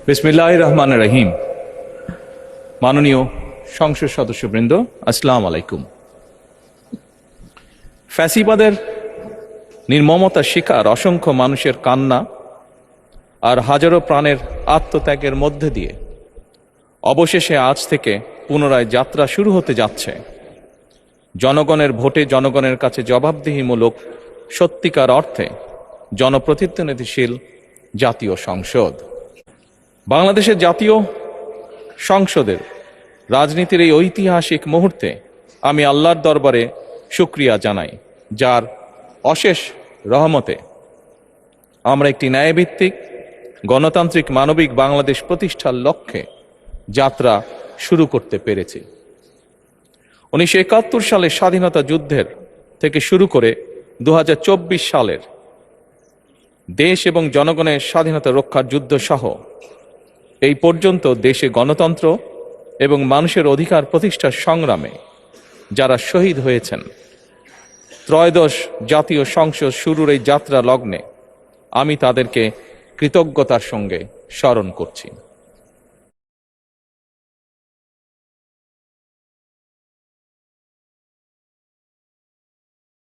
বিসমিল্লাহির রহমানির রহিম। মাননীয় সংসদ সদস্যবৃন্দ, আসসালামু আলাইকুম। ফ্যাসিবাদের নির্মমতার শিকার অসংখ্য মানুষের কান্না আর হাজারো প্রাণের আত্মত্যাগের মধ্যে দিয়ে অবশেষে আজ থেকে পুনরায় যাত্রা শুরু হতে যাচ্ছে জনগণের ভোটে জনগণের কাছে জবাবদিহিমূলক সত্যিকার অর্থে জনপ্রতিনিধিশীল জাতীয় সংসদ। বাংলাদেশের জাতীয় সংসদের রাজনীতির এই ঐতিহাসিক মুহূর্তে আমি আল্লাহর দরবারে শুকরিয়া জানাই, যার অশেষ রহমতে আমরা একটি ন্যায়ভিত্তিক গণতান্ত্রিক মানবিক বাংলাদেশ প্রতিষ্ঠার লক্ষ্যে যাত্রা শুরু করতে পেরেছি। 1971 সালের স্বাধীনতা যুদ্ধের থেকে শুরু করে 2024 সালের দেশ এবং জনগণের স্বাধীনতা রক্ষার যুদ্ধ সহ এই পর্যন্ত দেশে গণতন্ত্র এবং মানুষের অধিকার প্রতিষ্ঠার সংগ্রামে যারা শহীদ হয়েছেন, ত্রয়োদশ জাতীয় সংসদ শুরুর এই যাত্রা লগ্নে আমি তাদেরকে কৃতজ্ঞতার সঙ্গে স্মরণ করছি।